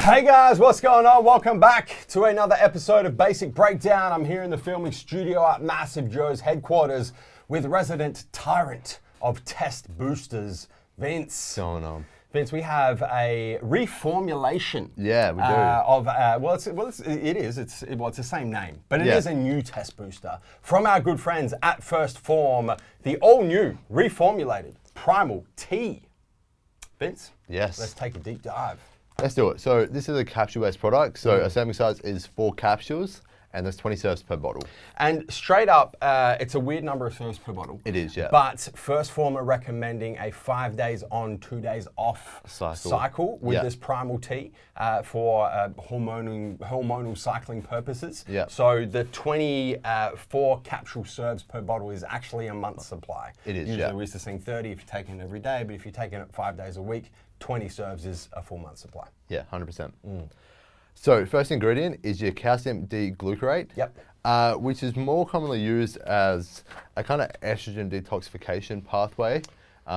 Hey guys, what's going on? Welcome back to another episode of Basic Breakdown. I'm here in the filming studio at MassiveJoes headquarters with resident tyrant of test boosters, Vince. What's going on? Vince, we have a reformulation. Yeah, we do. It's the same name, but it is a new test booster from our good friends at Phorm, the all-new reformulated Primal-T. Vince, Yes. let's take a deep dive. Let's do it. So this is a capsule-based product. So a serving size is 4 capsules, and there's 20 serves per bottle. And straight up, it's a weird number of serves per bottle. It is, yeah. But Phorm are recommending a 5 days on, 2 days off cycle with this Primal-T for hormonal cycling purposes. Yeah. So the 24 capsule serves per bottle is actually a month's supply. It is, Usually we're used to seeing 30 if you're taking it every day, but if you're taking it 5 days a week, 20 serves is a full month's supply. Yeah, 100%. So first ingredient is your calcium D-Glucarate. Yep. Which is more commonly used as a kind of estrogen detoxification pathway.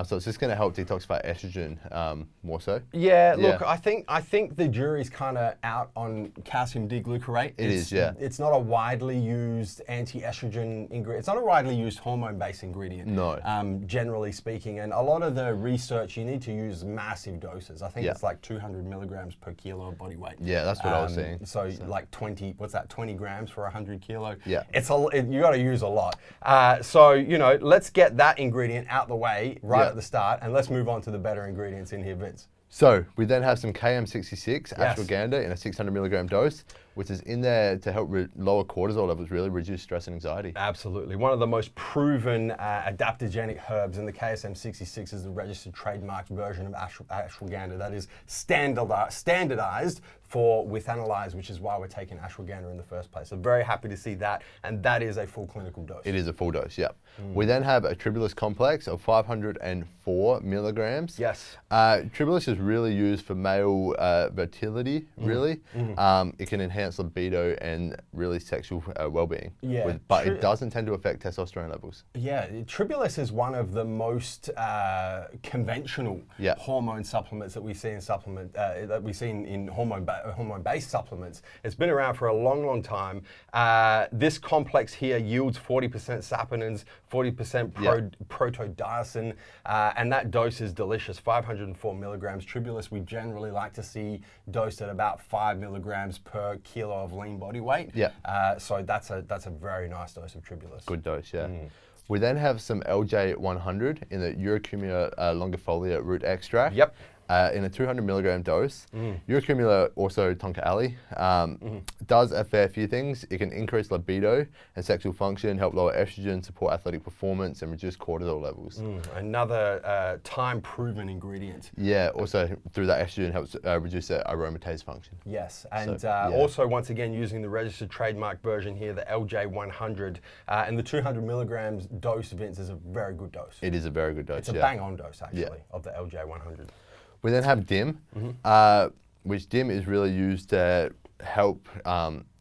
So it's just going to help detoxify estrogen more so. Yeah, look, I think the jury's kind of out on calcium D-Glucarate. It is, yeah. It's not a widely used anti-estrogen ingredient. It's not a widely used hormone-based ingredient. No. Generally speaking, and a lot of the research, you need to use massive doses. I think it's like 200 milligrams per kilo of body weight. Yeah, that's what I was saying. So like 20 grams for 100 kilo. Yeah. You got to use a lot. So, let's get that ingredient out the way right at the start, and let's move on to the better ingredients in here, Vince. So we then have some KM66 Yes. ashwagandha in a 600 milligram dose, which is in there to help lower cortisol levels, really reduce stress and anxiety. Absolutely. One of the most proven adaptogenic herbs in the KSM66 is the registered trademark version of ashwagandha that is standardized for withanalyze, which is why we're taking ashwagandha in the first place. So very happy to see that, and that is a full clinical dose. It is a full dose, yep. We then have a Tribulus complex of 504 milligrams. Yes. Tribulus is really used for male fertility, really. It can enhance libido and really sexual well-being. Yeah. But it doesn't tend to affect testosterone levels. Yeah, Tribulus is one of the most conventional hormone supplements that we see in hormone-based supplements. It's been around for a long, long time. This complex here yields 40% saponins, 40% protodiazine, and that dose is delicious, 504 milligrams. Tribulus we generally like to see dosed at about 5 milligrams per kilo of lean body weight. Yeah. So that's a very nice dose of Tribulus. Good dose, yeah. We then have some LJ100 in the Uricumula longifolia root extract. Yep. In a 200 milligram dose. Uricumula, also tonka ali, does a fair few things. It can increase libido and sexual function, help lower estrogen, support athletic performance, and reduce cortisol levels. Another time-proven ingredient. Yeah, also through that estrogen helps reduce the aromatase function. Yes, and also once again using the registered trademark version here, the LJ100, and the 200 milligrams dose, Vince, is a very good dose. It is a very good dose, It's a bang-on dose, actually, of the LJ100. We then have DIM, which DIM is really used to help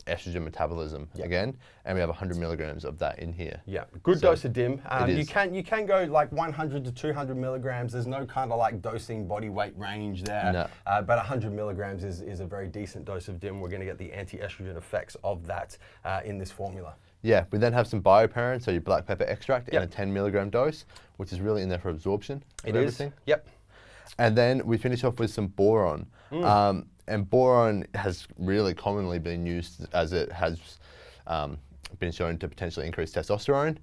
estrogen metabolism again, and we have 100 milligrams of that in here. Yeah, good dose of DIM. You can go like 100 to 200 milligrams. There's no kind of like dosing body weight range there, No. But 100 milligrams is a very decent dose of DIM. We're going to get the anti-estrogen effects of that in this formula. Yeah, we then have some bioperine, so your black pepper extract in a 10 milligram dose, which is really in there for absorption of everything. Yep. And then we finish off with some boron. And boron has really commonly been used as it has been shown to potentially increase testosterone.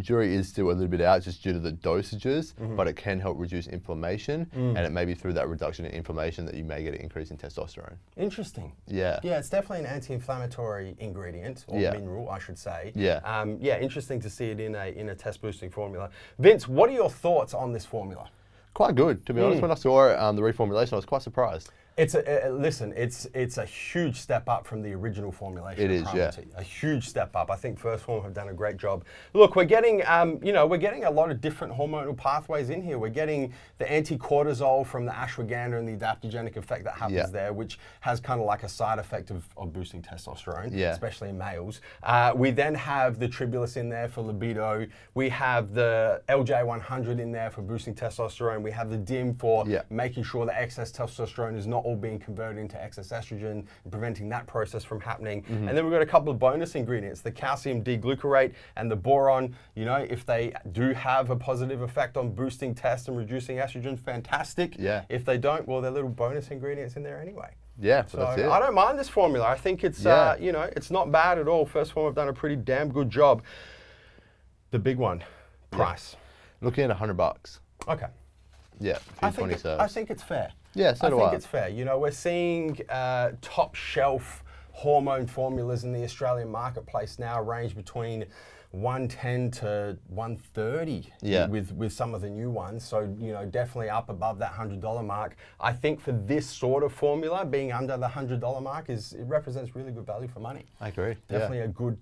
Jury is still a little bit out just due to the dosages, but it can help reduce inflammation, and it may be through that reduction in inflammation that you may get an increase in testosterone. Interesting. Yeah. Yeah, it's definitely an anti-inflammatory ingredient, or mineral, I should say. Yeah. Interesting to see it in a test boosting formula. Vince, what are your thoughts on this formula? Quite good, to be honest. When I saw the reformulation, I was quite surprised. It's a huge step up from the original formulation. It is, yeah. A huge step up. I think Phorm have done a great job. Look, we're getting, we're getting a lot of different hormonal pathways in here. We're getting the anti-cortisol from the ashwagandha and the adaptogenic effect that happens there, which has kind of like a side effect of boosting testosterone, especially in males. We then have the Tribulus in there for libido. We have the LJ100 in there for boosting testosterone. We have the DIM for making sure that excess testosterone is not all being converted into excess estrogen and preventing that process from happening. And then we've got a couple of bonus ingredients, the calcium D-Glucarate and the boron. You know, if they do have a positive effect on boosting tests and reducing estrogen, fantastic. Yeah. If they don't, well, they're little bonus ingredients in there anyway. Yeah, So that's it. I don't mind this formula. I think it's, you know, it's not bad at all. First Phorm have done a pretty damn good job. The big one, price. Looking at $100. Okay. Yeah, I think it's fair. Yeah, so do I. think it's fair. You know, we're seeing top shelf hormone formulas in the Australian marketplace now range between 110 to 130 with some of the new ones. So, you know, definitely up above that $100 mark. I think for this sort of formula, being under the $100 mark it represents really good value for money. I agree. Definitely a good,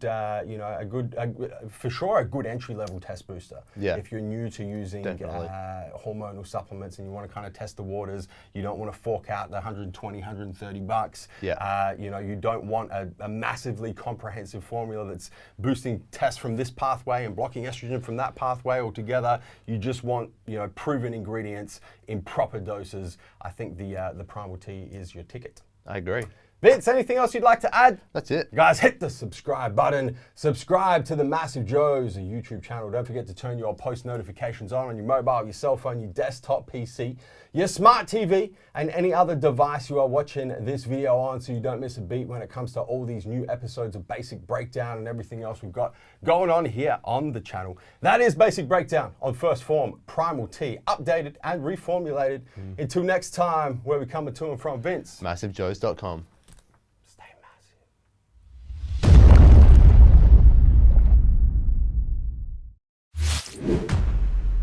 you know, for sure a good entry level test booster. Yeah. If you're new to using hormonal supplements and you want to kind of test the waters, you don't want to fork out the 120, 130 bucks. Yeah. You know, you don't want a massively comprehensive formula that's boosting tests from this pathway and blocking estrogen from that pathway altogether. You just want, you know, proven ingredients in proper doses. I think the Primal-T is your ticket. I agree. Vince, anything else you'd like to add? That's it. Guys, hit the subscribe button. Subscribe to the MassiveJoes, a YouTube channel. Don't forget to turn your post notifications on your mobile, your cell phone, your desktop PC, your smart TV, and any other device you are watching this video on so you don't miss a beat when it comes to all these new episodes of Basic Breakdown and everything else we've got going on here on the channel. That is Basic Breakdown on First Phorm Primal-T, updated and reformulated. Until next time, where we come to and from, Vince. MassiveJoes.com.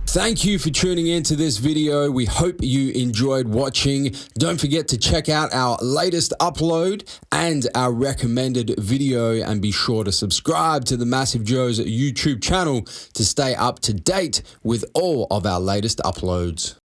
Thank you for tuning in to this video. We hope you enjoyed watching. Don't forget to check out our latest upload and our recommended video, and be sure to subscribe to the MassiveJoes YouTube channel to stay up to date with all of our latest uploads.